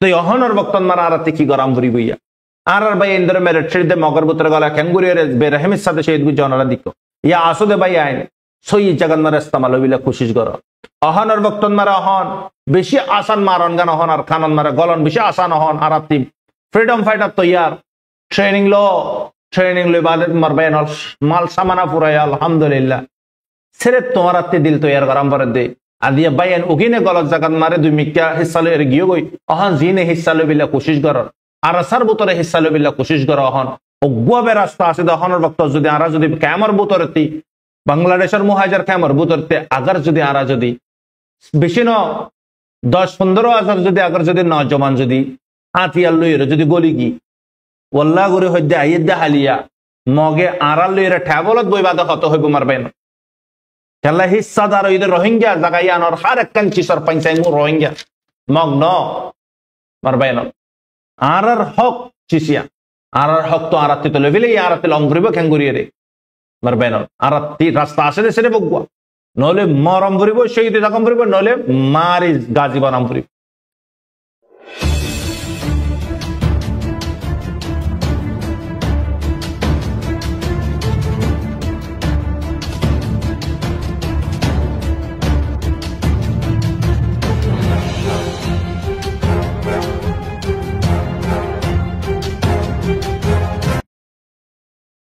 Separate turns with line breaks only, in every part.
তো অহনর বক্তন মারা আরাতে কি গরাম ভরি বইয়া আর ভাই ইন্দর মেরে ছেড়ে দে মগর বুতরে গলা ক্যাঙ্গুরিয়ার বেরহমের সাথে শহীদ গু জনরা দিক ইয়া আসুদে ভাই আইন সই জাগান মারা ইস্তেমাল বিলা কোশিশ কর অহনর বক্তন মারা অহন বেশি আসান মারন গান অহন আর খানন মারা গলন বেশি আসান অহন আরাতি ফ্রিডম ফাইটার তৈয়ার ট্রেনিং লো বাদে মারবে মাল সামানা পুরাই আলহামদুলিল্লাহ সিরে তোমার আত্মে দিল তৈয়ার গরম করে দে আদিয়া বাইন ওগিনে গলত জাগাত মারে দুই মিক্কা হিস্সা লো এর গিয়ে গই অহন জিনে হিস্সা লো বিলা কোশিশ কর আর আসার বুতরে হিস্সা লো বিলা কোশিশ কর অহন অগুয়াবে রাস্তা আছে অহনর বক্ত যদি আরা যদি ক্যামর বুতরতি বাংলাদেশের মুহাজার ক্যামর বুতরতে আগার যদি আরা যদি বেশি ন 10-15,000 যদি আগার যদি নজমান যদি হাতিয়ার লইর যদি গলি কি ওল্লা করে হইতে আইয়েদা হালিয়া মগে আড়াল লইরে ঠ্যাবলত বইবাদে হত হইব মারবেন খেলা হিস্সাদার ওই রোহিঙ্গা জাগাই আনর হার একখান চিসর পাঞ্চাই রোহিঙ্গা মগ ন মারবেন আর হক চিসিয়া আর হক তো আরাত্তি তো লেবিলে আরাত্তি লং করিব খেঙ্গুরিয়ে রে মারবেন আরাত্তি রাস্তা আসে দে সেরে বগুয়া নহলে মরম করিব শহীদ রকম করিব নহলে মারি গাজী বনাম করিব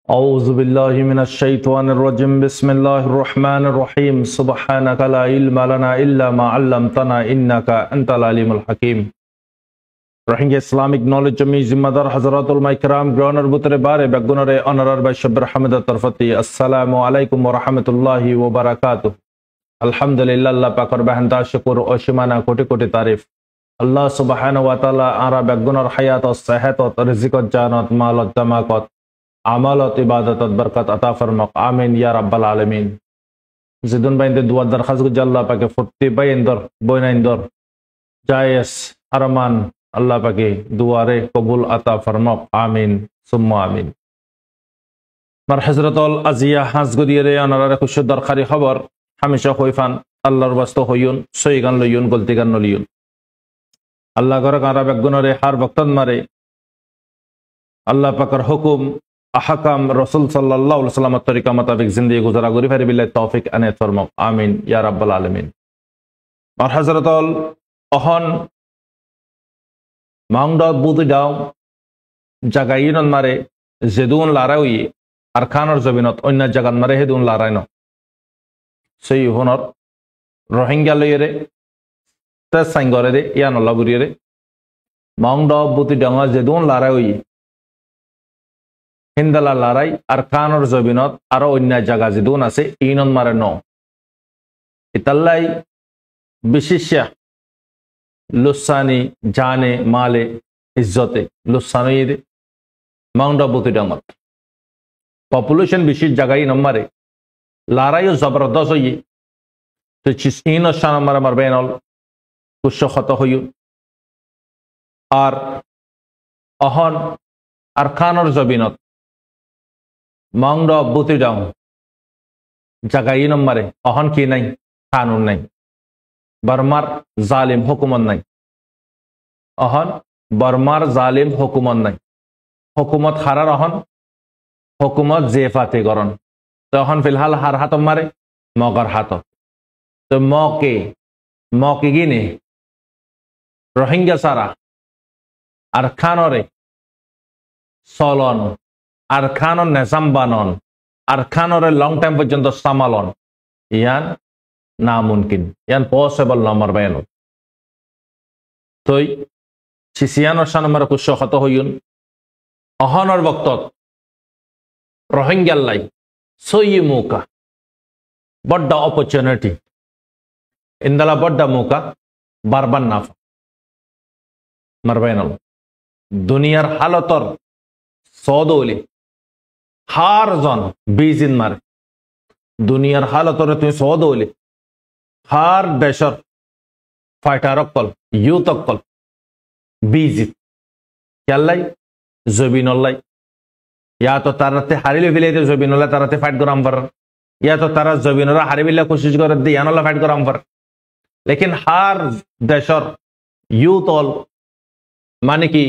أعوذ بالله من الشيطان الرجيم بسم الله الرحمن الرحيم سبحانك لا علم لنا إلا ما علمتنا إنك أنت العليم الحكيم Rohingya Islamic Knowledge Jami Zimmadar Hazratul Maikram Groner Butre Bare Bagunare Honorar by Shabir Hamid Tarfati Assalamu alaikum wa rahmatullahi wa barakatuh Alhamdulillah Allah Pakar Bahanta Shukur Oshimana Koti Koti Tarif Allah Subhanahu wa Ta'ala Ara Bagunar Hayat o Sahat o Rizikot Janat Malot Damakot আমালত ইবাদত বরকত আতা ফরমাক আমিন ইয়া রাব্বাল আলামিন জিদুন বাইন্দে দুয়া দরখাস্ত Goodge আল্লাহ পাকে ফুটি বাইন্দর বইনাইন্দর জায়েস আরমান আল্লাহ পাকে দুয়ারে কবুল আতা ফরমাক আমিন সুম্মা আমিন মার হযরতুল আজিয়া হাজগুদিরে অনারে খুশ দরকারি খবর হামেশা হইফান আল্লাহর বাস্ত হইউন সইগান লইউন গলতি গান লইউন আল্লাহ গর কারা বেগুনরে হার বক্তন মারে আল্লাহ পাকের হুকুম আহকাম রাসূল সাল্লাল্লাহু আলাইহি ওয়াসাল্লামের তরিকা মোতাবেক জিন্দেগি গুজারা করি ফারি বিল্লাহ তৌফিক আনায়াত ফরমাক আমিন ইয়া রাব্বাল আলামিন আর হযরতুল অহন মাংডা বুদি দাও জাগাইনন মারে জেদুন লারাউই আর খানর জবিনত অন্য জাগান মারে হেদুন লারাইন সেই হনর রোহিঙ্গা লইরে তে সাইঙ্গরে দে ইয়ান আল্লাহ বুরিরে মাংডা বুদি ডাঙা জেদুন লারাউই হিন্দালা লড়াই আর খানর জবিনত আরো অন্য জায়গা যেদুন আছে ইনন মারে ন ইতাল্লাই বিশিষ্যা লুসানি জানে মালে ইজ্জতে লুসানি মাউন্ডা বুতি ডাঙত পপুলেশন বিশেষ জায়গায় নম্বরে লড়াইও জবরদস্ত হইয়ে তো ইন শান মারে মারবে নল কুশ ক্ষত হইও আর অহন আর খানর জবিনত মাংড বুতি ডাং জাগাই নম্বরে অহন কি নাই কানুন নাই বর্মার জালিম হুকুমত নাই অহন বর্মার জালিম হুকুমত নাই হুকুমত হারার অহন হুকুমত জেফাতে গরন তো অহন ফিলহাল হার হাত মারে মগর হাত তো মকে গিনে রোহিঙ্গা সারা আর খানরে চলন আর খানর নেজাম বানন আর খানরে লং টাইম পর্যন্ত সামালন ইয়ান নামুমকিন ইয়ান পসিবল নম্বর বেন তই সিসিয়ানর সানমার কুশ হত হইউন অহনর বক্তত রোহিঙ্গাল্লাই সই মুকা বড্ড অপরচুনিটি ইন্দালা বড্ড মুকা বারবার নাফা মারবেন দুনিয়ার হালতর সদৌলি হার জন বিজিন মারে দুনিয়ার হালতরে তুমি সদৌলি হার দেশর ফাইটার অকল ইউথ অকল বিজিত কেল্লাই জবিনল্লাই ইয়া তো তারাতে হারিলে ফেলে জবিনল্লাই তারাতে ফাইট করাম পার ইয়া তো তারা জবিনরা হারিবিল্লা কোশিশ করে দিয়ে ইয়ানল্লা ফাইট করাম পার লেকিন হার দেশর ইউথ অল মানে কি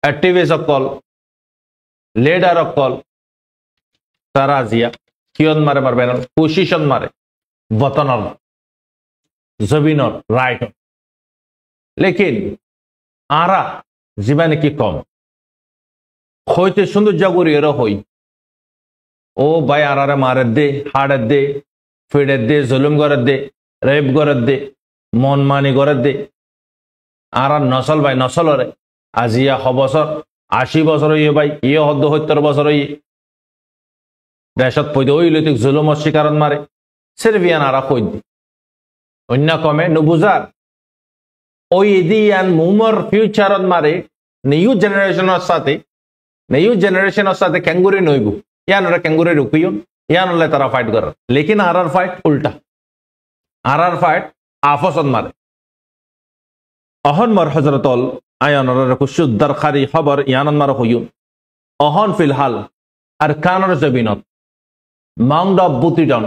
অ্যাক্টিভিস্ট অকল লিডার অকল তারা আজিয়া কিয়ন মারে মারবে না পজিশন মারে বতনর জমিনর রাইট লেকিন আরা জীবনে কি কম হইতে সৌন্দর্য করি এর হই ও ভাই আরারে মারের দে হাড়ের দে ফিডের দে জুলুম করার দে রেপ করার দে মন মানি করার দে আর নসল ভাই নসলরে আজিয়া 80 বছর ইয়ে ভাই ইয়ে 70 বছর ইয়ে দেশত পইতে ওই লৈতিক জুলুমর শিকারত মারে সেরভিয়ান আরা কই দি অন্য কমে নুবুজার ওই এদিয়ান মুমর ফিউচারত মারে নিউ জেনারেশনের সাথে ক্যাঙ্গুরি নইব ইয়ান ওরা ক্যাঙ্গুরি রুকিও ইয়ান হলে তারা ফাইট করে লেকিন আর ফাইট উল্টা আর ফাইট আফসত মারে অহন মর হজরতল আয়ানর কুশুদ্দার খারি খবর ইয়ানন মার হইও অহন ফিলহাল আর কানর জবিনত মাউন্ট অফ বুতিডন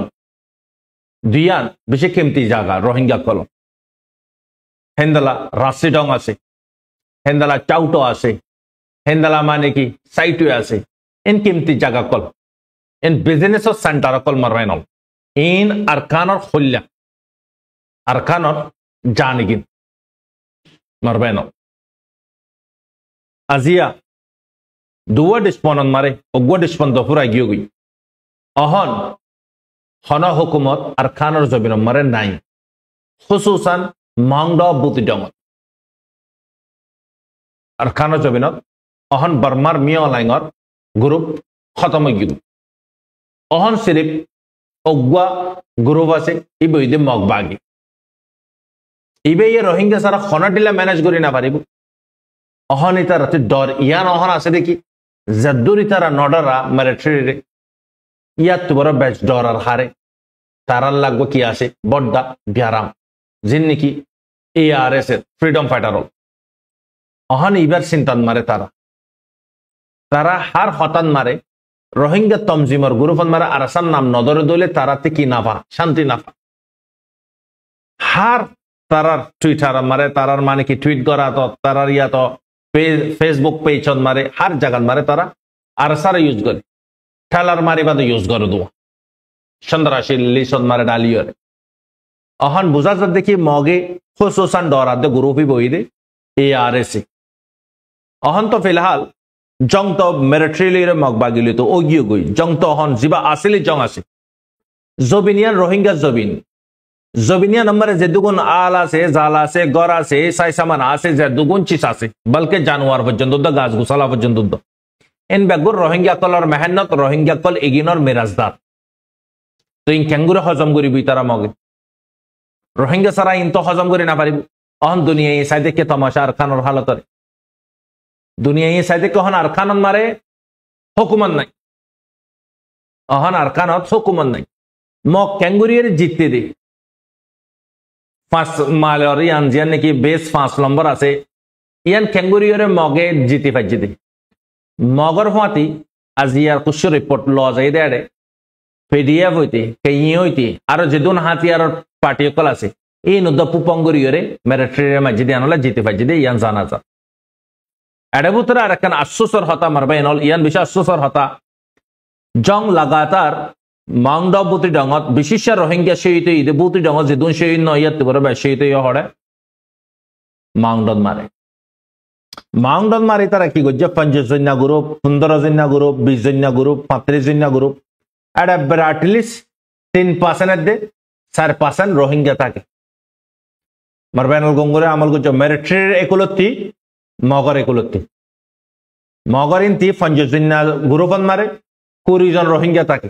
দিয়ান বেশি কেমতি জায়গা রোহিঙ্গা কল হেন্দালা রাশিডং আছে হেন্দালা চাউটো আছে হেন্দালা মানে কি সাইটু আছে ইন কেমতি জায়গা কল ইন বিজনেস সেন্টার কল মারবাইনল ইন আরকানর খল্লা আরকানর জানিগিন মারবাইনল আজিয়া দুয়া ডিসপনন মারে অগুয়া ডিসপন দফুরা গিয়ে গই অহন হন হুকুমত আর খানর জবিন মারে নাই খুসুসান Mount of বুতিডমত R খানর জবিনত Ahon বর্মার মিয় লাইঙর group খতম গিয়ে অহন সিরিপ অগুয়া গ্রুপ আছে ইবইদে মগবাগি ইবে ইয়ে রোহিঙ্গা সারা খনাটিলা ম্যানেজ করি না পারিব অহন ইতার ডর ইয়ান অহন আছে দেখি জদ্দুর ইতারা নডরা মিলিটারি ইয়াত বড় বেচ ডর আর হারে তারার লাগবো কি আছে বড্ডা বিয়ারাম যিন নাকি ARS এর ফ্রিডম ফাইটার অহন ইবার চিন্তান মারে তারা হার হতান মারে রোহিঙ্গা তমজিমর গ্রুপন মারে আরাসান নাম নদরে দলে তারাতে কি নাফা শান্তি নাফা হার তারার টুইটার মারে তারার মানে কি টুইট করা তো তারার ইয়া তো ফেসবুক পেজ মারে হার জায়গাত মারে তারা আরসার ইউজ করে ঠেলার মারি বাদে ইউজ করে দেওয়া সন্দ্রাসী লিসন মারে ডালিয়রে অহন বুঝা যা দেখি মগে খুসুসান ডরাদে গ্রুপই বই দে ARS অহন তো ফিলহাল জং তো মিলিটারির মগবাগিলি তো ওগিও গই জং তো অহন জিবা আসিলি জং আছে জবিনিয়ান রোহিঙ্গা জবিনিয়া নম্বরে যে দুগুণ আল আছে জাল আছে গর আছে সাই সামান আছে যে দুগুণ চিস আছে বলকে জানোয়ার পর্যন্ত গাছ গুছালা পর্যন্ত এন বেগুর রোহিঙ্গা কলর মেহনত রোহিঙ্গা কল এগিনর মেরাজদার তো ইন ক্যাঙ্গুরে হজম করিবি তারা মগে রোহিঙ্গা সারা ইন তো হজম করে না পারিব অহন দুনিয়া এই সাইডে কে তমাশা আর খানর হালতরে দুনিয়া এই সাইডে কে হন আর খানন মারে হুকুমত নাই অহন আর খানত হুকুমত নাই মগ ক্যাঙ্গুরিয়ের জিততে দে 5 মাইলর ইয়ান জিয়ান নাকি বেস 5 নম্বর আছে ইয়ান ক্যাঙ্গুরিয়ের মগে জিতে পাইছে দে মগর ফাঁতি আজিয়ার কুশ রিপোর্ট ল যাই দেড়ে PDF হইতে কেই হইতে আর যেদুন হাতিয়ার পার্টি কল আছে এই নদ্দ পুপঙ্গরিয়রে মিলিটারির মাঝে দিয়ে আনলা জিতে পাইছে দে ইয়ান জানা যা এডে ভিতরে আর একখান আশ্বসর হতা মারবা এনল ইয়ান বেশি আশ্বসর হতা জং লাগাতার মাউন্ট অফ বুতি ডঙত বিশিষ্ট রোহিঙ্গা শহীদ ঈদে বুতি ডঙত যেদুন শহীদ নয়াত করে শহীদ হড়ে মাউন্টত মারে তারা কি করছে 50 জন্য গ্রুপ 15 জন্য গ্রুপ 20 জন্য গ্রুপ 35 জন্য গ্রুপ এটা অ্যাটলিস্ট 3% দে 4% রোহিঙ্গা থাকে মারবাইনুল গঙ্গুরে আমল করছে মিলিটারির একলতি মগর একলতি মগর ইনতি 50 জন্য গ্রুপন মারে 20 জন রোহিঙ্গা থাকে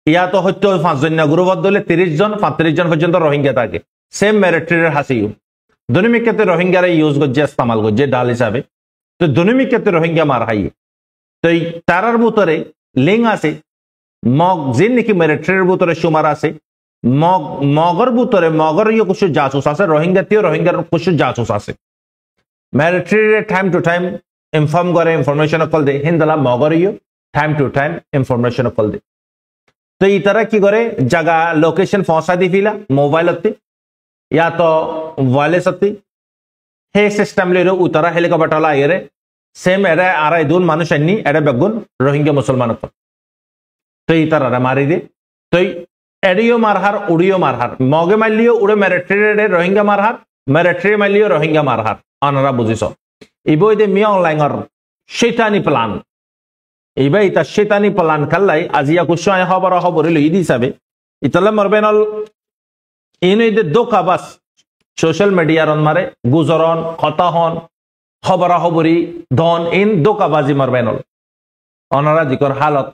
ইয়া তো হচ্ছে 5 জন্য গ্রুপত দলে 30 জন 35 জন পর্যন্ত রোহিঙ্গা থাকে সেম মিলিটারির হাসিও দুনিমি ক্ষেত্রে রোহিঙ্গারা ইউজ করছে ইস্তেমাল করছে ডাল হিসাবে তো দুনিমি ক্ষেত্রে রোহিঙ্গা মার হাইয়ে তো তারার ভিতরে লিঙ্ক আছে মগ যে নাকি মিলিটারির ভিতরে সুমার আছে মগর ভিতরে মগর ইয়ে কিছু জাসুস আছে রোহিঙ্গাতেও রোহিঙ্গার কিছু জাসুস আছে মিলিটারির টাইম টু টাইম ইনফর্ম করে ইনফরমেশন কল দে হিন্দালা মগর ইয়ে টাইম টু টাইম ইনফরমেশন কল দে তো এই তারা কি করে জায়গা লোকেশন পৌঁছা দি ফিলা মোবাইল ইয়া তো ওয়ারলেস হে সিস্টেম লইরে উতারা হেলিকপ্টার লাইরে সেম এরা আড়াই দুন মানুষ আনি এটা বেগুন রোহিঙ্গা মুসলমান তুই তারা মারি দে তুই এডিও মারহার উড়িও মারহার মগে মারলিও উড়ে মেরিট্রি রোহিঙ্গা মারহার মেরিট্রি মারলিও রোহিঙ্গা মারহার অনারা বুঝিস ইবই দে মিয়া অনলাইনর শৈতানি প্ল্যান এইবা ইতা শৈতানি প্ল্যান খাল্লাই আজিয়া কুশায় খবর লই দি হিসাবে ইতালে মরবেনল ইনই দে দোকা বাস সোশ্যাল মিডিয়ার মারে গুজরন কথা হন খবরাখবরি ধন ইন দোকাবাজি মরবেনল অনারা দিকর হালত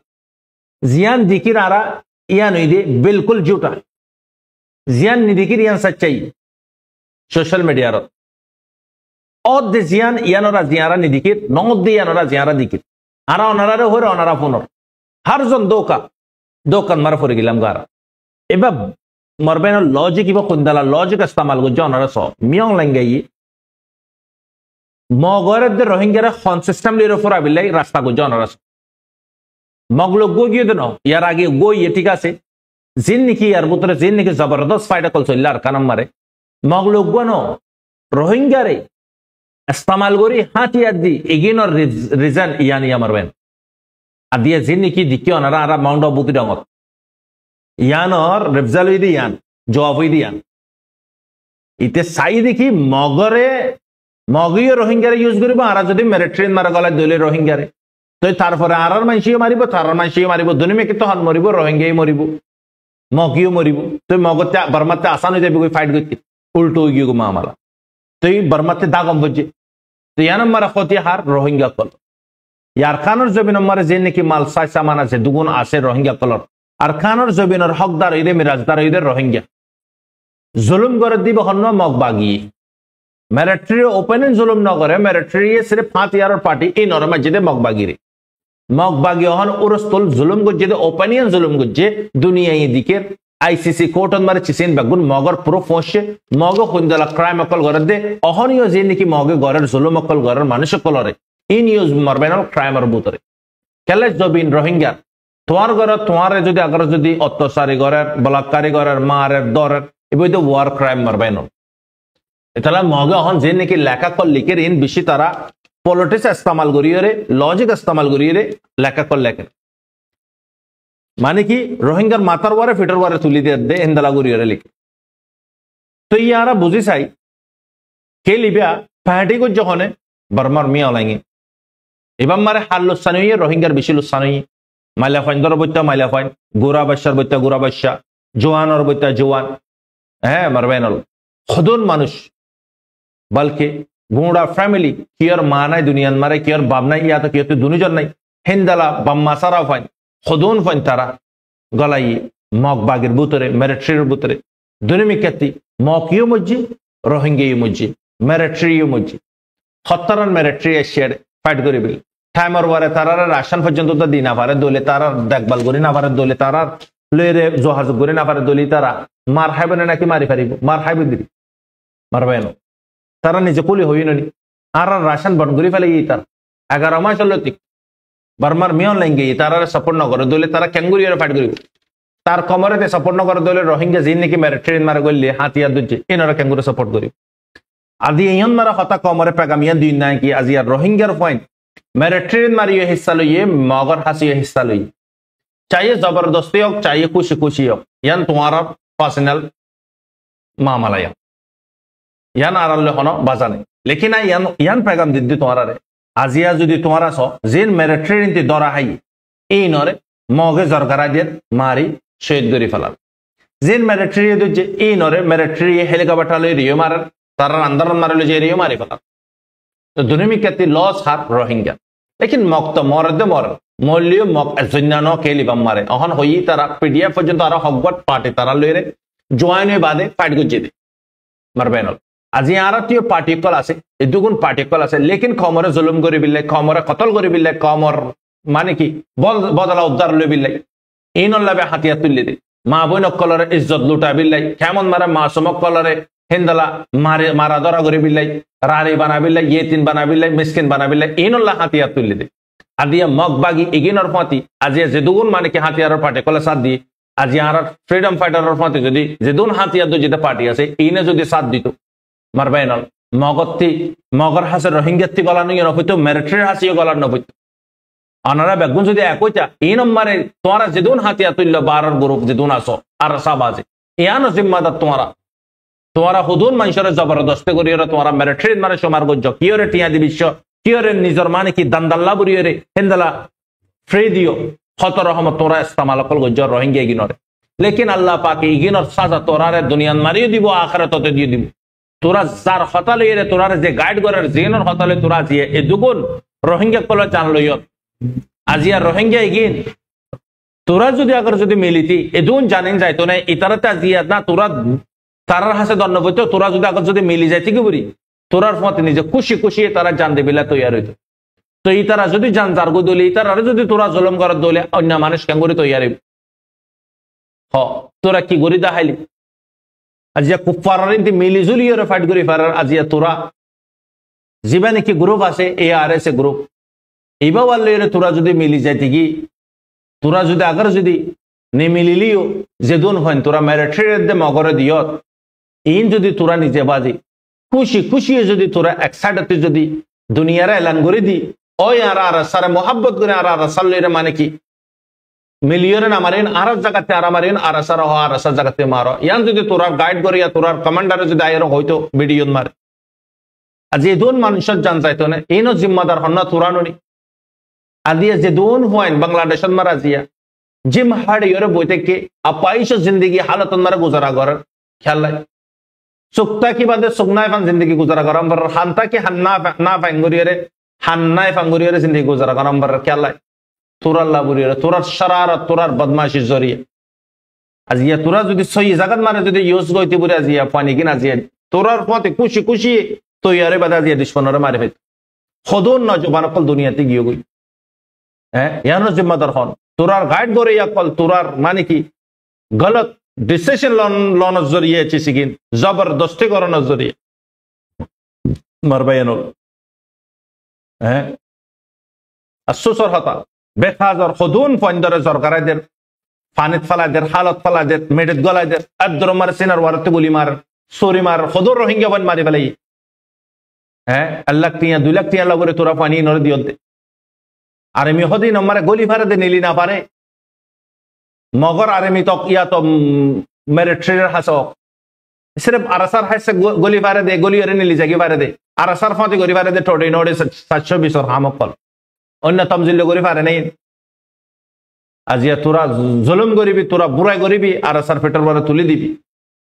জিয়ান দিকির আরা ইয়ান হইদে বিলকুল জুটা জিয়ান নিদিকির ইয়ান সচ্চাই সোশ্যাল মিডিয়ার অদ দে জিয়ান ইয়ানরা জিয়ারা নিদিকির নগদ দে ইয়ানরা জিয়ারা দিকির আরা অনারা হরে অনারা ফোনর হারজন দোকান মারা ফরে গেলাম গারা এবার মরবেনল লজিক ইবা কুন্দালা লজিক ইস্তেমাল করছে অনারা সব মিয়ং লাঙ্গাই মগরের দে রোহিঙ্গারা খন সিস্টেম লির উপর আবিলাই রাস্তা করছে অনারা মগলো গিয়ে দেন ইয়ার আগে গইয়ে ঠিক আছে জিন নাকি ইয়ার ভিতরে জিন নাকি জবরদস্ত ফায়দা কল চললে আর কানাম মারে মগলো গনো রোহিঙ্গারে ইস্তেমাল করি হাতিয়ার দি এগিনর রিজন ইয়ানি আমারবেন আর দিয়ে জিন নাকি দিকে অনারা আর মাউন্ট অফ বুতি ডঙত ইয়ানর রেফজাল হইদি ইয়ান জবাব হইদি ইয়ান ইতে চাই দেখি মগীয় রোহিঙ্গারে ইউজ করিব আর যদি মেরিট্রিন মারা গলায় দলে রোহিঙ্গারে তো তারপরে আর মানসিও মারিব তার মানসিও মারিব দুনিমেকে তখন মরিব রোহিঙ্গাই মরিব মগীও মরিব তুই মগতে বর্মাতে আসান হয়ে যাবি ফাইট করতে উল্টো হয়ে গিয়ে মামালা তুই বর্মাতে দাগম বুঝছে তো ইয়ান মারা ক্ষতি হার রোহিঙ্গা কল ইয়ার খানোর জমিন মারে যে নাকি মাল সাই সামান আছে দুগুণ আছে রোহিঙ্গা কলর আর খানোর জমিনের হকদার হইদে মিরাজদার হইদে রোহিঙ্গা জুলুম করে দিব হন্য মগ বাগিয়ে মেরিট্রি ওপেনিং জুলুম ন করে মেরিট্রি সির্ফ 5 ইয়ারের পার্টি এই নরমা যেতে মগ বাগিরে মগ বাগি হন উরস্তুল জুলুম গজ্জে ওপেনিয়ন জুলুম গজ্জে দুনিয়া দিকে আইসিসি কোর্টন মারে চিসিন বেগুন মগর পুরো ফোসে মগ হুন্দলা ক্রাইম অকল করে দে অহনিও যে নাকি মগে গরের জুলুম অকল গরের মানুষ কলরে ইন ইউজ মারবেনল ক্রাইমের বুতরে কেলে জবিন রোহিঙ্গা তোমার ঘরে তোমার যদি আগর যদি অত্যাচারী ঘরের বলাৎকারী ঘরের মারের দরের এবার তো ওয়ার ক্রাইম মারবেন এতালা মগে হন যে নাকি লেখা কল লিখে ইন বেশি তারা পলিটিক্স ইস্তেমাল করিয়ে লজিক ইস্তেমাল করিয়ে লেখা কল লেখেন মানে কি রোহিঙ্গার মাথার ওয়ারে ফিটার ওয়ারে তুলি দিয়ে দে এন্দালা করিয়ে লিখে তো ইয়ারা বুঝি চাই কে লিবিয়া ফাহাটি কর যখন বর্মার মিয়া লাইঙে এবার মারে হাল লুসান হইয়ে রোহিঙ্গার বেশি লুসান হইয়ে মাইলা ফাইন দর বইতা মাইলা ফাইন গোরা বাদশার বইতা গোরা বাদশা জোয়ানর বইতা জোয়ান হ্যাঁ মারবেনল খদুন মানুষ বলকে গুঁড়া ফ্যামিলি কিয়র মা নাই দুনিয়ান মারে কিয়র বাপ নাই ইয়া তো কিয়র তো দুনিজন নাই হিন্দালা বাম্মা সারা ফাইন খদুন ফাইন তারা গলাই মগ বাগের বুতরে মেরিট্রির বুতরে দুনিমি কেতি মকিও মজ্জি রোহিঙ্গিও মজ্জি মেরিট্রিও মজ্জি খত্তারান মেরিট্রি এশিয়ার ফাইট করে বিল টাইমর ওয়ারে তারা রাশন পর্যন্ত তো দিই না পারে দলে তারা দেখভাল করি না পারে দলে তারা লইরে জহাজ করি না পারে দলি তারা মার খাইবে না নাকি মারি পারিব মার খাইবে দিদি মারবেন তারা নিজে কুলি হই নি আর রাশন বন্ধ করে ফেলে তার 11 মাস হল ঠিক বারমার মিয়ন লাইঙ্গে তারা সাপোর্ট ন করে দলে তারা ক্যাঙ্গুরিয়ার ফাইট করিব তার কমরেতে সাপোর্ট ন করে দলে রোহিঙ্গা জিন নাকি মেরিট্রিন মারা গলি হাতিয়ার দুজে এনারা ক্যাঙ্গুরি সাপোর্ট করিব আদি ইয়ন মারা হতা কমরে পেগামিয়ান দুই নাই কি আজি আর রোহিঙ্গার পয়েন্ট মেরিট্রিন মারিয়ে হিস্সা লইয়ে মগর হাসিয়ে হিস্সা লইয়ে चाहिए जबरदस्ती हो चाहिए खुशी खुशी हो यान तुम्हारा पर्सनल मामला यान आरल्ले होनो बाजा नहीं लेकिन यान यान पैगाम दिद्दी तुम्हारा रे आजिया जुदी तुम्हारा सो जिन मेरिटरी इंती दौरा है ए नरे मगे जरकरा दिए मारी शहीद गरी फलाल जिन मेरिटरी दुजे ए नरे मेरिटरी हेलिकॉप्टर ले रियो मार तारा अंदर मारे ले जे रियो मारी फलाल तो दुनिया में कहती लॉस हार रोहिंग्या लेकिन मक्त मरद मर মলিও মক জন্যান কেলি বাম্মারে অহন হই তারা পিডিএফ পর্যন্ত আর হকবট পার্টি তারা লইরে জয়েন হয়ে বাদে ফাইট গজ্জে দে মারবেনল আজি আরতীয় পার্টিকল আছে এই দুগুণ পার্টিকল আছে লেকিন খমরে জুলুম করে বিল্লাই খমরে কতল করে বিল্লাই কমর মানে কি বদলা উদ্ধার লই বিল্লাই ইনল লাবে হাতিয়ার তুলি দে মা বইন কলরে ইজ্জত লুটা বিল্লাই কেমন মারে মাসুম কলরে হিন্দালা মারা ধরা করে বিল্লাই রানী বানা বিল্লাই ইয়েতিন বানা বিল্লাই মিসকিন বানা বিল্লাই ইনল হাতিয়ার তুলি দে আদিয়া মগ বাগি এগিনর ফাঁতি আজি যেদুগুন মানে কি হাতিয়ারের পার্টি কলে সাথ দিয়ে আজি আর ফ্রিডম ফাইটারের ফাঁতি যদি যেদুন হাতিয়ার দু যেতে পার্টি আছে ইনে যদি সাথ দিত মারবেনল মগত্তি মগর হাসে রোহিঙ্গাত্তি গলানো ইয়ে নবইতো মিলিটারির হাসিও গলার নবইতো আনারা বেগুন যদি একইটা এই নম্বরে তোমরা যেদুন হাতিয়া তুলল বারর গ্রুপ যেদুন আসো আর সাবাজে ইয়ানো জিম্মাদার তোমরা হুদুন মানুষের জবরদস্তি করিয়ে তোমরা মিলিটারির মানে সমার গজ্জ কিয়রে টিয়া দি বিশ্ব কিয়রে নিজের মানে কি দান্দাল্লা বুড়িয়ে হেন্দালা ফ্রি দিও হত রহমত তোমরা ইস্তেমাল কল গজ্জ রোহিঙ্গা ইগিনরে লেকিন আল্লাহ পাক ইগিনর সাজা তোরারে দুনিয়ান মারিয়ে দিব আখিরাততে দিয়ে দিব তোরা যার হতালে এরে তোরারে যে গাইড করার জিনর হতালে তোরা দিয়ে এ দুগুণ রোহিঙ্গা কল চান লইয় আজিয়া রোহিঙ্গা ইগিন তোরা যদি আগর যদি মিলিতি এদুন জানেন যাইতো না ইতারাতে আজিয়া না তোরা তারার হাসে দণ্ড বইতো তোরা যদি আগর যদি মিলি যাইতে কি বলি তোরার মতে নিজে খুশি খুশি তারা জান দেবিলা তৈয়ার হইতো তো ইতারা যদি জান জারগো দলি ইতারা যদি তোরা জুলুম করার দলে অন্য মানুষ কেঙ্গুরি তৈয়ার হইব হ তোরা কি গরি দেখাইলি আজিয়া কুফারার ইন্তি মিলি জুলি ফাইট করি ফারার আজিয়া তোরা যিবা নাকি গ্রুপ আছে ARS গ্রুপ এইবা বললে তোরা যদি মিলি যাইতে কি তোরা যদি আগর যদি নে মিলিলিও যেদুন হন তোরা মিলিটারির দে মগরে দিও ইন যদি তোরা নিজে বাজি খুশি খুশি যদি তোরা একসাথে যদি দুনিয়ার এলান করে দি ওই আর সারে মোহাব্বত করে আর সাল্লের মানে কি মিলিয়ন আমারেন আর জায়গাতে আর আমারেন আর সারা হ আর সার জায়গাতে মারো ইয়ান যদি তোরা গাইড করিয়া তোরার কমান্ডারে যদি আয়ের হয়তো ভিডিও মারে আজ এই দুন মানুষের জান যাইতো না এইনো জিম্মাদার হন না তোরা ননি আদিয়া যে দুন হইন বাংলাদেশের মারা জিয়া জিম হাড় ইয়রে বইতে কে আপাইশ জিন্দগি হালত মারা গুজারা করার খেয়াল লাই সুক্তা কি বাদে সুকনায় ফান জিন্দগি গুজারা করাম বার হানতা কি হান্না না ফাঙ্গুরিয়ারে হান্নায় ফাঙ্গুরিয়ারে জিন্দগি গুজারা করাম বার খেয়াল লাই তোরার লাবুরিয়ারে তোরার শরারত তোরার বদমাশির জরিয়ে আজিয়া তোরা যদি সহি জায়গাত মানে যদি ইউজ গইতে বলে আজিয়া পানি কিনা আজিয়া তোরার পথে খুশি খুশি তৈয়ারে বাদা আজিয়া দুশ্মনরে মারে ফেল খদুন না জবান কল দুনিয়াতে গিয়ে গই হ্যাঁ ইয়ানো জিম্মাদার হন তোরার গাইড করে ইয়া কল তোরার মানে কি গলত ডিসিশন লনের জরিয়ে চিসিগিন জবরদস্তি করানোর জরিয়ে মারবাইন হ্যাঁ আফসোসর হতা বেখাজর খদুন ফন্দরে সরকারদের পানিত ফালাদের হালত ফালাদের মেডেত গলাদের আদ্র মার সিনার ওয়ারতে গুলি মার সরি মার খদুর রোহিঙ্গা বন মারি ফেলাই হ্যাঁ 1 লাখ টিয়া 2 লাখ টিয়া লাগরে তোরা পানি নরে দিও আর্মি হদি নম্বরে গলি ফারে দে নিলি না পারে মগর আর্মি তক ইয়া তো মিলিটারির হাসক সির্ফ আরসার হাসে গলি ফারে দে গলি এর নিলি জাগি ফারে দে আরসার ফাতে গলি ফারে দে টোডে নড়ে 720 এর হামকল অন্য তমজিল গলি ফারে নাই আজিয়া তোরা জুলুম করিবি তোরা বুড়াই করিবি আরসার পেটর বারে তুলি দিবি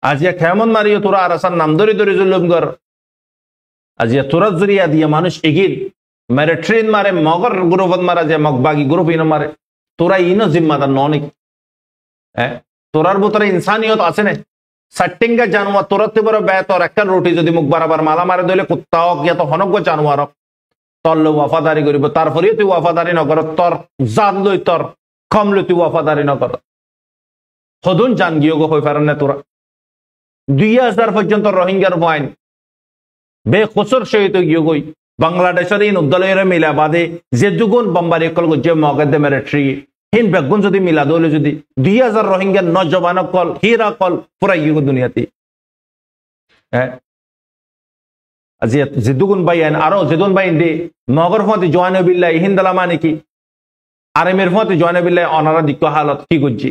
আজিয়া কেমন মারিও তোরা আরসার নাম ধরে ধরে জুলুম কর আজিয়া তোরা জরিয়া দিয়া মানুষ এগিল মিলিটারিন মারে মগর গ্রুপত মারা যে মগবাগি গ্রুপ ইনো মারে তোরা ইনো জিম্মাদার ননিক হ্যাঁ তোরার ভিতরে ইনসানিয়ত আছে না সাট্টিঙ্গা জানোয়ার তোরাতে বড় ব্যয় তোর একটা রুটি যদি মুখ বারাবার মালা মারে দিলে কুত্তা হোক ইয়া তো হনজ্ঞ জানোয়ার হোক তোর লো ওয়াফাদারি করিব তারপরে তুই ওয়াফাদারি নকর তোর জাত লই তোর কম লই তুই ওয়াফাদারি নকর সদুন জান গিয়ে গো হয়ে পারেন না তোরা 2000 পর্যন্ত রোহিঙ্গার বয়ান বেখসর সহিত গিয়ে গই বাংলাদেশের এই উদ্দলের মিলা বাদে যে দুগুণ বম্বারি কল যে মগদে মিলিটারি হিন বেগুন যদি মিলা দলে যদি 2000 রোহিঙ্গা নজবান কল হীরা কল পুরা ইউগ দুনিয়াতে হ্যাঁ আজি যে দুগুণ বাইন আরো যেদুন বাইন দে মগর ফতে জওয়ান বিল্লাহ হিন্দালা মানে কি আরেমের ফতে জওয়ান বিল্লাহ অনারা দিক হালত কি গুজি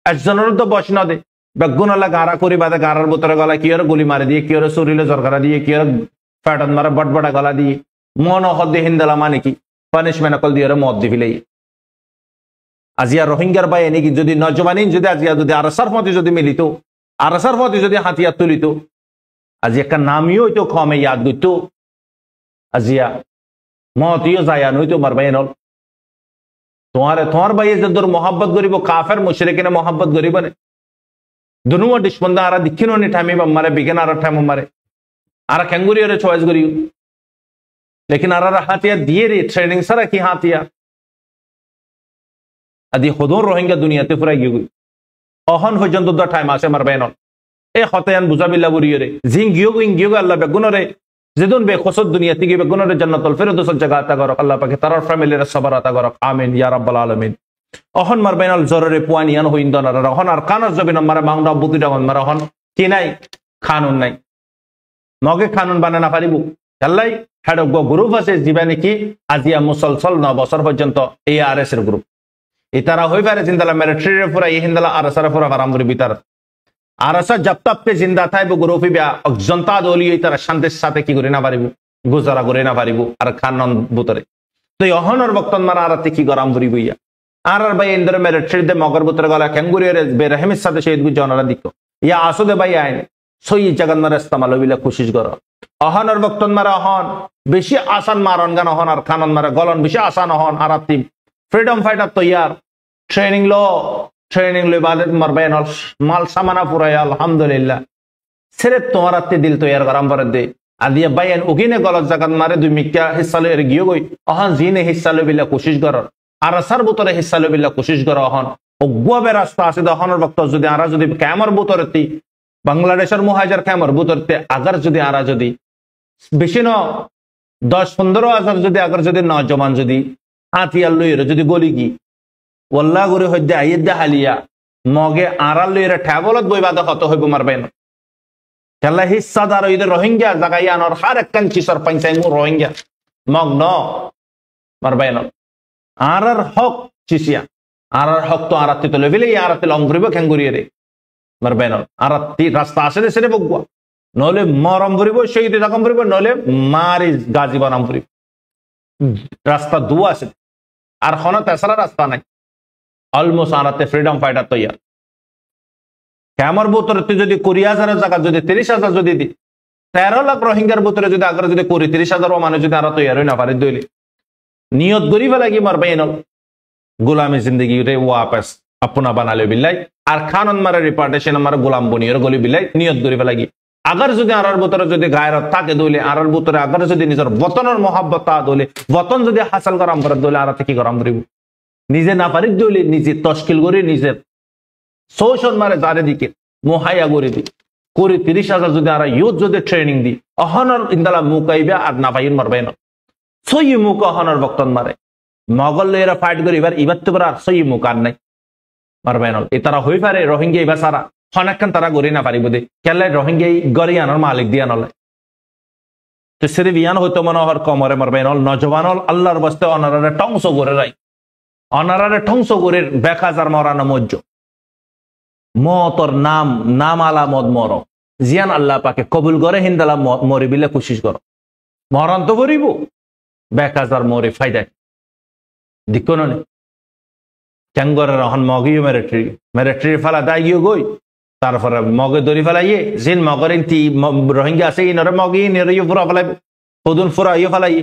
একজনের তো বস না দে বেগুন আলা গারা করি বাদে গারার ভিতরে গলা কি আর গুলি মারি দিয়ে কি আর শরীরে জরকারা দিয়ে কি আর ফ্যাটন মারা বটবটা গলা দিয়ে মন হদে হিন্দালা মানে কি পানিশমেন্ট কল দিয়ে মদ দিবিলাই আজিয়া রোহিঙ্গার বাই এনে কি যদি নজমানিন যদি আজিয়া যদি আরসার ফতে যদি মিলিত আরসার ফতে যদি হাতিয়ার তুলিত আজি একটা নামিও হইতো কমে ইয়াদ গইতো আজিয়া মতিও যায় নইতো মারবাই নল তোমার ভাইয়ে যদর মোহাব্বত করিব কাফের মুশরিকিনে মোহাব্বত করিব না দুনুয়া দুশ্মন আরা দিখিনো নি ঠামি মারে বিগেন আর ঠাম মারে আর ক্যাঙ্গুরিয়রে চয়েস করিও लेकिन আর হাতিয়া দিয়ে রে ট্রেনিং সারা কি হাতিয়া আদি খোদর রোহিঙ্গা দুনিয়াতে পুরা গিয়ে অহন পর্যন্ত দা টাইম আছে মারবাই নল এ খতায়ান বুজাবিল্লাহ বুরিয়রে জিং গিয়ে আল্লাহ বেগুনরে যেদুন বে খসদ দুনিয়াতে গিয়ে বেগুনরে জান্নাতুল ফেরদৌস জায়গা আতা করক আল্লাহ পাকে তার ফ্যামিলির সবার আতা করক আমিন ইয়া রাব্বাল আলামিন অহন মারবাইনাল জররে পুয়ানিয়ান হইন্দন আর অহন আর কানার জবিন মারা মাংডা বুতি ডাগন মারা অহন কি নাই কানুন নাই মগে খানুন বানা না পারিব খেলাই হেড গ্রুপ আছে যিবা নাকি আজিয়া মুসলসল 9 বছর পর্যন্ত ARS এর গ্রুপ ইতারা হই পারে জিন্দালা মিলিটারি পুরা ইহিন্দালা আরসার পুরা আরামপুরি ভিতর আরসা জব তক পে জিন্দা থাইব গ্রুপ বিয়া জনতা দলীয় ইতারা শান্তির সাথে কি করে না পারিব গুজারা করে না পারিব আর খানন বুতরে তো অহনর বক্তন মারা আরাতে কি গরাম ভরি বইয়া আর ভাই ইন্দর মিলিটারি দে মগর বুতরে গলা ক্যাঙ্গুরিয়র বেরহমির সাথে শহীদ গু জনরা দিক ইয়া আসুদে ভাই আইন সই জগন্নাথ ইস্তেমাল বিলা কোশিশ কর অহনর বক্তন মারা অহন বেশি আসান মারন গান অহন আর খানন মারা গলন বেশি আসান অহন আর আতি ফ্রিডম ফাইটার তৈয়ার ট্রেনিং লো বাদে মারবেন মাল সামানা পুরাই আলহামদুলিল্লাহ সিরেফ তোমার আত্মে দিল তৈয়ার গরম করে দে আদিয়া বাইন উগিনে গলত জাগাত মারে দুই মিক্কা হিস্সা লো এর গিয়ে গই অহন জিনে হিস্সা লো বিলা কোশিশ কর আর আসার বুতরে হিস্সা লো বিলা কোশিশ কর অহন অগুয়াবে রাস্তা আছে অহনর বক্ত যদি আরা যদি ক্যামর বুতরতি বাংলাদেশের মুহাজার ক্যামর বুতরতে আগার যদি আরা যদি বেশি ন 10-15 হাজার যদি আগার যদি নজমান যদি হাতিয়ার লইর যদি গলি কি ওল্লা করে হইতে আইয়েদা হালিয়া মগে আড়াল লইরে ঠ্যাবলত বইবাদ হত হইব মারবেন খেলা হিস্সাদার ওইদের রোহিঙ্গা জাগাই আনর হার একখান চিসর পাইসাই রোহিঙ্গা মগ ন মারবেন আরার হক চিসিয়া আরার হক তো আরাত্তি তো লেভিলে আরাত্তি লং করিব খেঙ্গুরিয়ে রে মারবেন আরাত্তি রাস্তা আসে দে সেরে বগুয়া নলে মরম করিব শহীদ রকম করিব নলে মারি গাজী বানাম করিব রাস্তা দু আছে আর হন তেসরা রাস্তা নাই অলমোস্ট আরাতে ফ্রিডম ফাইটার তৈয়ার ক্যামর বুতরে যদি 20,000 জায়গা যদি 30,000 যদি দি 13 লাখ রোহিঙ্গার বুতরে যদি আগ্রহ যদি 30,000 মানুষ যদি আরো তৈয়ার হই না পারে দইলে নিয়ত গরিব লাগি মারবে এনল গোলামি জিন্দগি রে ওয়াপস আপনা বানালে বিল্লাই আর খানন মারে রিপার্টেশন আমার গোলাম বনিয়র গলি বিল্লাই নিয়ত গরিব লাগি আগার যদি আরার বুতরে যদি গায়রত থাকে দইলে আরার বুতরে আগার যদি নিজের বতনের মহব্বত তা দইলে বতন যদি হাসিল করাম করে দইলে আরাতে কি করাম করিব নিজে না পারি দইলে নিজে তশকিল করে নিজে শোষণ মারে যারে দিকে মোহাইয়া করে দি করে 30,000 যদি আর ইউথ যদি ট্রেনিং দি অহনর ইন্দালা মুকাইবে আর না পাইন মারবে না সই মুখ অহনর বক্তন মারে মগল এরা ফাইট করে এবার তো আর সই মুখ আর নাই মারবে না এ তারা হই পারে রোহিঙ্গা এবার সারা অনেকক্ষণ তারা গড়ি না পারিব দে কেলে রোহিঙ্গা গড়ি আনার মালিক দিয়া নলে তো সেরে বিয়ান হইতো মনে হর কমরে মারবে নল নজওয়ানল আল্লাহর বস্তে অনারারে টংস করে রাই অনারারে ধ্বংস করে বেকাজার মরানো মজ্জ মতর নাম আলামত মর জিয়ান আল্লাহ পাকে কবুল করে হিন্দালা মরি বিলে কোশিশ কর মরণ তো করিব বেকাজার মরে ফায়দা দিক নে ক্যাঙ্গরের হন মগিও মেরিট্রি ফেলা দায় গিয়ে গই তারপরে মগে দড়ি ফেলাইয়ে জিন মগরিন তি রোহিঙ্গা আছে ইনরে মগি নিরিও পুরা ফেলাই হদুন ফুরা ইয়ে ফেলাইয়ে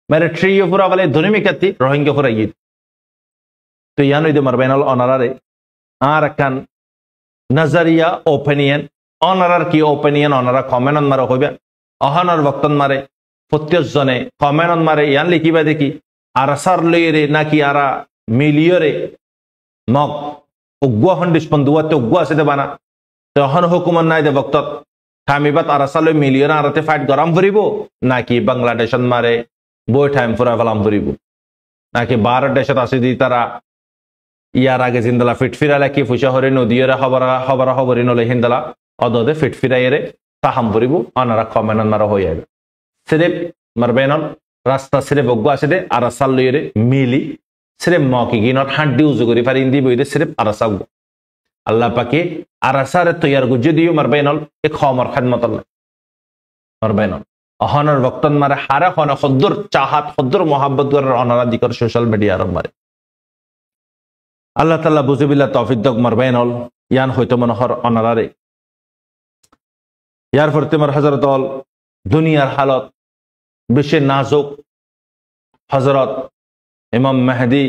মেরিট্রিও পুরা ফেলাই ধনী মিকাতি রোহিঙ্গা ফুরাইয়ে তো ইয়ান হইতে মারবেন অনারারে আর একখান নজরিয়া ওপিনিয়ন অনারার কি ওপিনিয়ন অনারা কমেন্ট মারে হইবে অহনার বক্তন মারে প্রত্যেকজনে কমেন্ট মারে ইয়ান লিখিবা দেখি আর সার লইরে নাকি আরা মিলিয়রে মগ উগ্গুয়া হন্ডিস বন্ধুয়াতে উগ্গুয়া আছে দে বানা তখন হুকুমত নাই দে বক্তত থামিবাত আর সার লই মিলিয়ন আরাতে ফাইট গরম করিব নাকি বাংলাদেশত মারে বই টাইম ফুরা ফেলাম করিব নাকি ভারত দেশত আছে দি তারা ইয়ার আগে জিন্দালা ফিট ফিরালে কি ফুসা হরে নদীরে হবরা হবরি নলে হিন্দালা অদদে ফিট ফিরাইরে তাহাম পরিব অনারা কমেন্ট মারা হয়ে যাবে সিরেপ মারবেনল রাস্তা সিরেপ অজ্ঞ আছে দে আর সাল লইরে মিলি সিরেপ মকি গিনত হাড্ডি উজু করি পারি ইন্দি বইরে সিরেপ আর সাগ আল্লাহ পাকে আর সারে তৈয়ার গুজে দিও মারবেনল এ খমর খাদমত মারবেনল অহনর বক্তন মারে হারা খন খদ্দুর চাহাত খদ্দুর মোহাব্বত করার অনারা দিকর সোশ্যাল মিডিয়া আর মারে আল্লাহ তাআলা বুঝিবিল্লাহ তৌফিক দক মারবেন হল ইয়ান হয়তো মনোহর অনারারে ইয়ার পরতে মার হযরত হল দুনিয়ার হালত বেশি নাজুক হযরত ইমাম মেহেদী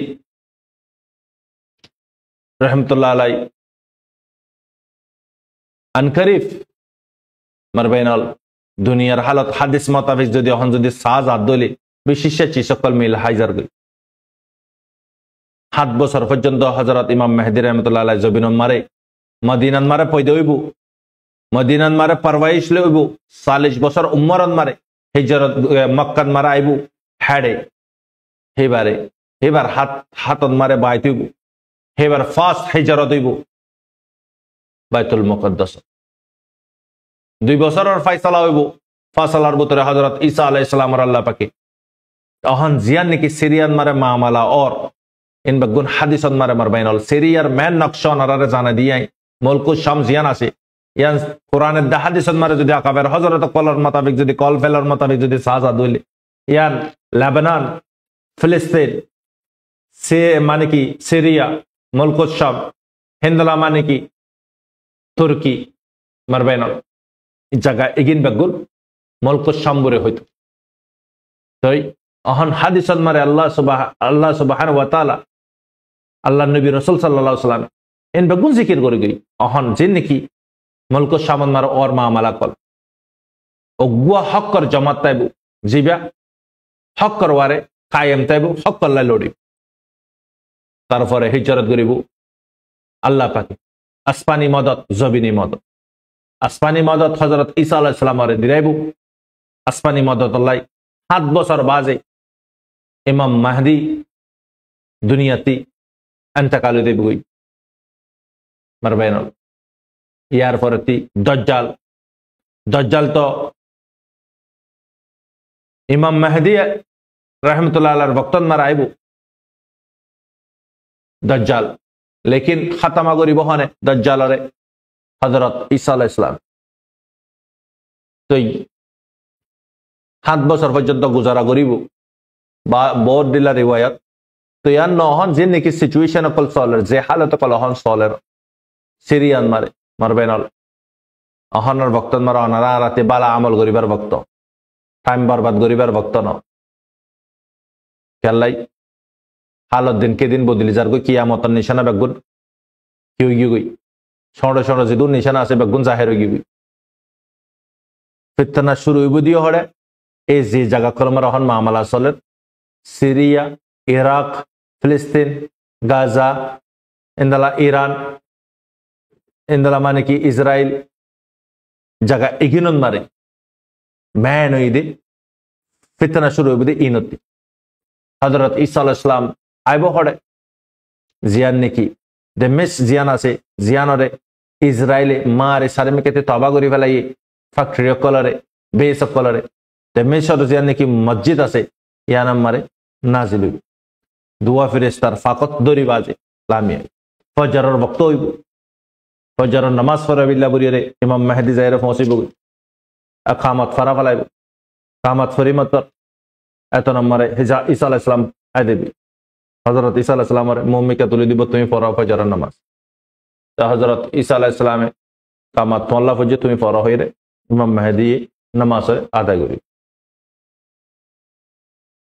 রহমতুল্লাহ আলাই আনকারিফ মারবেন হল দুনিয়ার হালত হাদিস মোতাবেক যদি এখন যদি সাজ আদলি বিশিষ্ট চিসকল মিল হাইজার গই 7 বছর পর্যন্ত হযরত ইমাম মেহেদী রহমতুল্লাহ আলাইহি জবিন মারে মদিনাত মারে পয়দা হইব মদিনাত মারে পারওয়াইশ লইব 40 বছর উম্মরত মারে হিজরত মক্কাত মারা আইব হেডে হেবার হাতত মারে বাইত হইব হেবার ফার্স্ট হিজরত হইব বাইতুল মুকদ্দাস 2 বছরের ফয়সালা হইব ফাসালার ভিতরে হযরত ঈসা আলাইহিস সালাম আল্লাহ পাকে অহন জিয়ান নাকি সিরিয়ান মারে মামালা অর ইন বাগুন হাদিসন মারে মারবাইনল সিরিয়ার ম্যান নকশন আরারে জানা দিয়াই মুলকু শাম জিয়ান আছে ইয়ান কোরআনের দা হাদিসন মারে যদি আকাবের হযরত কলর মোতাবেক যদি কল ফেলার মোতাবেক যদি সাজাদ হইলে ইয়ান লেবানন ফিলিস্তিন সে মানে কি সিরিয়া মুলকু শাম হিন্দলা মানে কি তুর্কি মারবাইনল জায়গা এগিন বাগুন মুলকু শাম বরে হইতো তাই অহন হাদিসন মারে আল্লাহ সুবহানাহু ওয়া তাআলা আল্লাহ নবী রাসূল সাল্লাল্লাহু আলাইহি ওয়াসাল্লাম এন বাগুন জিকির করে গই অহন যে নাকি মুলক শামন মার ওর মামলা কল ওগুয়া হক্কর জামাত তাইবু জিবা হক্কর ওয়ারে কায়েম তাইবু হক্কর লাই লড়ি তারপরে হিজরত করিব আল্লাহ পাকে আসমানি মদত জবিনি মদত আসমানি মদত হযরত ঈসা আলাইহিস সালামরে দিরাইবু আসমানি মদত আল্লাহ 7 বছর বাজে ইমাম মাহদি দুনিয়াতি अंतकाल देव गई मरबैन यार फरती दज्जाल दज्जाल तो इमाम महदी रहमतुल्लाह अलैहि वक्तन मार आइबू दज्जाल लेकिन खत्म करी बहने दज्जाल रे हजरत ईसा अलैहिस सलाम तो 7 বছর পর্যন্ত গুজারা করিব বা বহুত দিলা রিওয়ায়াত तो यार नौहन जिन की सिचुएशन कल सॉलर जे हालत कल हन सॉलर सिरियान मारे मरबेनल अहनर भक्तन मार अनारा राते बाला अमल गरिबार भक्त टाइम बर्बाद गरिबार भक्त न केलाई हालत दिन के दिन बदली जार को कियामत निशाना बेगुन की होगी गई छोड़ छोड़ जिदु निशाना से बेगुन जाहिर होगी गई फितना शुरू हुई बुदियो हड़े ए जे जगह कल मार अहन मामला सॉलर सीरिया इराक फिलिस्तीन गाजा इंदला ईरान इंदला माने की इजराइल जगह इगिनन मारे मैन इदे फितना शुरू हुई इनती हजरत ईसा अलैहिस सलाम आइबो हड़े जियान ने की दे मिस जियाना से जियानरे इजराइले मारे सारे में कहते तौबा करी फेलाई फैक्ट्री कलरे बेस कलरे दे मिस और जियान ने की मस्जिद आसे यानाम मारे नाजिल हुई दुआ फिरिस्तार फाकत दरी बाजे लामिया फजरर वक्त हইব फजरर नमाज पढ़ा बिल्ला बुरिरे इमाम मेहदी जाहिर पहुंचिब अकामत फरा फलाइब कामत फरिमत एत नम्बरे ঈসা আলাইহিস সালাম আই দেবি হযরত ঈসা আলাইহিস সালামের মুমিকে তুলে দিব তুমি পড়াও ফজরের নামাজ তা হযরত ঈসা আলাইহিস সালামে কামাত মোল্লা ফজে তুমি পড়া হইরে ইমাম মেহদি নামাজ আদায় করি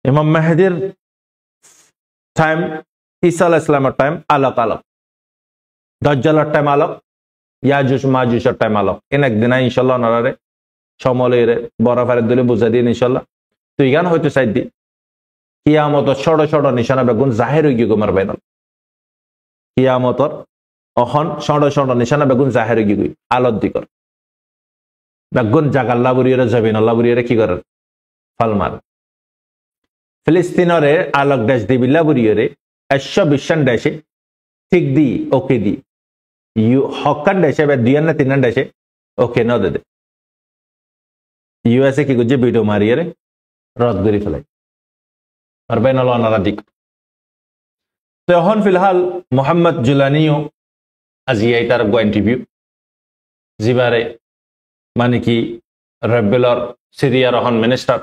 ইমাম মেহদির टाइम ईसा अलैहिस सलाम टाइम अलग अलग दज्जाल टाइम अलग याजुज माजुज टाइम अलग इन एक दिन इंशाल्लाह नरारे समले रे बड़ा फारे दिले बुझा दिन इंशाल्लाह तो इगान হয়তো সাইদ দি কিয়ামত ছোট ছোট নিশানা বেগুন জাহির হই গিয়ে গোমার বাইনাল কিয়ামতর অহন ছোট ছোট নিশানা বেগুন জাহির হই গিয়ে আলত দিকর বেগুন জাগাল্লা বুরিরে জবিন আল্লাহ বুরিরে কি করে ফালমার फिलिस्तीनरे अलग देश दी बिल्ला बुरियरे 120 देशे ठीक दी ओके दी यू हक्कन देशे बे दुयन तीन देशे ओके न दे यूएसए की गुजे वीडियो मारियरे रद्द करी फेलाई और बैनल अनारा दिक तो এখন फिलहाल मोहम्मद जुलानियो আজিয়াই তার গো ইন্টারভিউ জিবারে মানে কি রেবেলর সিরিয়ার এখন মিনিস্টার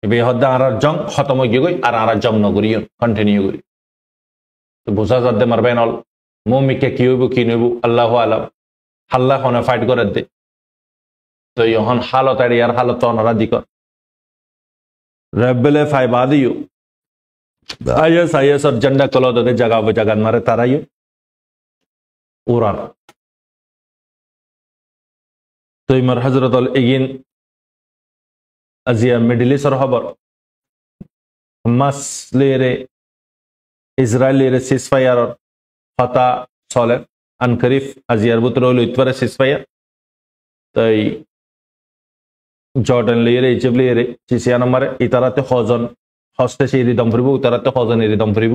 बेहदा आर जंग खत्म हो गई और आर जंग नगरी कंटिन्यू करी तो बुझा जाते मरबेन अल मोमी के कि नबू अल्लाह आलम हल्ला होने फाइट कर दे तो यहन हालत यार हालत तो अनारा दिक रेबेले फाइबादियो आईएस और झंडा कलो दे जगह वो जगह मारे ताराइयो उरान तो इमर हजरत अल एगिन আজিয়া মিডল ইস্টর খবর হামাস লেরে ইসরায়েলের সিজফায়ার হতা চলে আনকরিফ আজিয়ার ভিতরে হলো ইতবারে সিজফায়ার তাই জর্ডান লেরে ইজিপ্ট লেরে সিসিয়া নম্বরে ইতারাতে হজন হস্তে সেই রিদম ফরিব ইতারাতে হজন রিদম ফরিব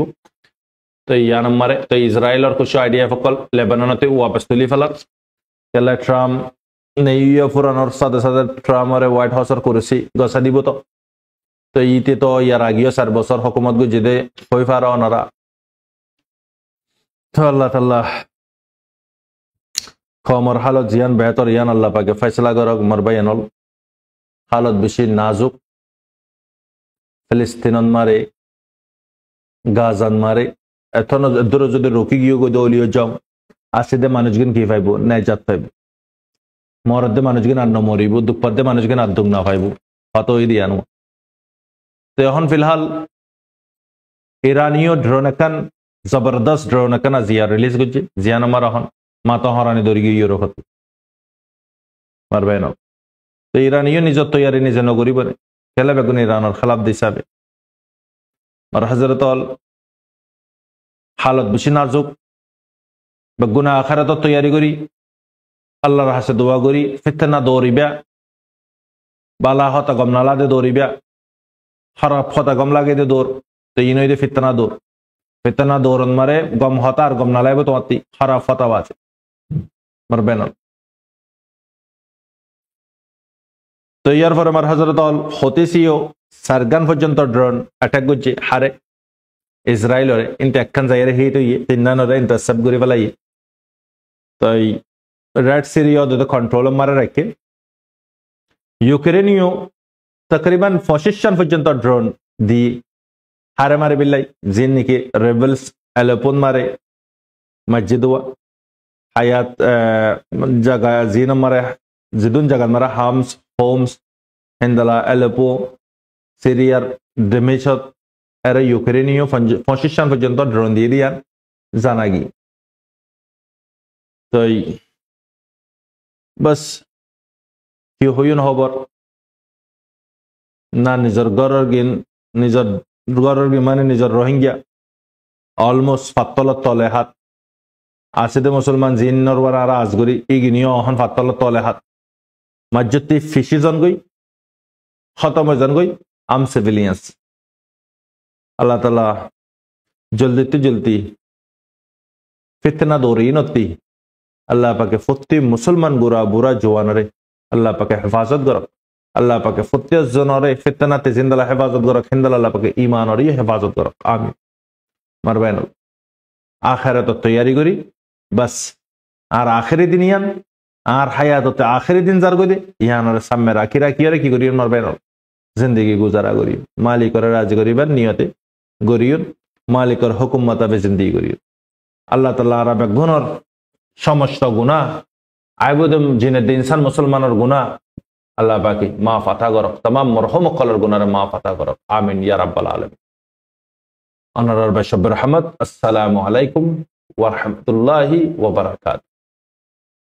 তো ইয়া নম্বরে তো ইসরায়েলের কিছু আইডিয়া ফকল লেবাননতে ওয়াপস তুলি ফেলার কেলা ট্রাম্প নেইয়া পুরানোর সাথে সাথে ট্রাম্পরে হোয়াইট হাউসের করেছি গছা দিব তো ইতে তো ইয়ার আগেও 4 বছর হকুমত গুজিদে হয়ে পারা ওনারা তো আল্লাহ তাল্লাহ খমর হালত জিয়ান বেহতর ইয়ান আল্লাহ পাকে ফয়সলা করক মরবাইনল হালত বেশি নাজুক ফিলিস্তিনন মারে গাজান মারে এখন দূর যদি রকি গিয়ে গো দলীয় জম আসিদে মানুষগণ কি পাইব নেজাত পাইব মরদে মানুষগণ আর মরিব দুঃপদে মানুষগণ আর দুঃখ না পাইব হত ওই দিয়ানো তো এখন ফিলহাল ইরানীয় ড্রোন একান জবরদস্ত ড্রোন একান জিয়া রিলিজ করছে জিয়ান আমার এখন মাতা হরানি দরি গিয়ে রকত মারবে না তো ইরানীয় নিজের তৈয়ারি নিজে নগরী বনে খেলে বেগুন ইরানের খেলাফ দিশাবে আর হজরত হালত বেশি নাজুক বেগুনা আখারাত তৈয়ারি করি আল্লাহর হাসে দোয়া করি ফিতনা দৌড়িবা বালা হতা গম নালাদে দৌড়িবা খারাপ হতা গম লাগে দে দৌড় তো ইনইদে ফিতনা দৌড়ন মারে গম হতা আর গম নালাইবে তোমার খারাপ হতা আছে মারবে না তো ইয়ার পরে আমার হজরত হতেছিও সারগান পর্যন্ত ড্রোন অ্যাটাক করছে হারে ইসরায়েলরে ইনতে একখান জায়গায় হিট হইয়ে তিনজনরে ইন্টারসেপ্ট করে ফেলাই তাই রেড সিরিয়া যদি কন্ট্রোল মারে রাখে ইউক্রেনীয় তকরিবান 25 পর্যন্ত ড্রোন দি হারে মারে বিল্লাই জিন নাকি রেবেলস এলোপন মারে মসজিদ হায়াত জায়গা জিন মারে জিদুন জায়গা মারে হামস হোমস হেন্দালা এলোপো সিরিয়ার ডেমেজত এরা ইউক্রেনীয় 25 পর্যন্ত ড্রোন দিয়ে দিয়ার জানা গি তো বাস কি হইন খবর না নিজের গড়ের গিন মানে নিজের রোহিঙ্গা অলমোস্ট ফাত্তলত তলে হাত আসিদে মুসলমান জিন্নর বারা আর আজগরি ইগিনিও অহন ফাত্তলত তলে হাত মসজিদটি ফিসি জন গই খতম জন গই আম সিভিলিয়ান্স আল্লাহ তালা জলদি ফিতনা দৌড়ি নতি আল্লাহ পাকে ফতি মুসলমান গুরা বুরা জোয়ানরে আল্লাহ পাকে হেফাজত করক আল্লাহ পাকে ফতি জনরে ফিতনাতে জিন্দালা হেফাজত করক হিন্দাল আল্লাহ পাকে ইমানরে হেফাজত করক আমিন মারবেন আখিরাত তৈয়ারি করি বাস আর আখেরি দিন ইয়ান আর হায়াততে আখেরি দিন যার গদে ইয়ানরে সামনে রাখি কি করি মারবেন জিন্দগি গুজারা করি মালিকরে রাজি করিবার নিয়তে গরিয়ন মালিকর হুকুম মোতাবে জিন্দগি করিয়ন আল্লাহ তাআলা আরবে গুনার সমস্ত গুনাহ আইবুদম জিনে ইনসান মুসলমানের গুনাহ আল্লাহ পাকি মাফ আতা করক तमाम মরহুম কলর গুনারে মাফ আতা করক আমিন ইয়া রাব্বাল আলামিন আনার রব্বে রহমত আসসালামু আলাইকুম ওয়া রাহমাতুল্লাহি ওয়া বারাকাতুহু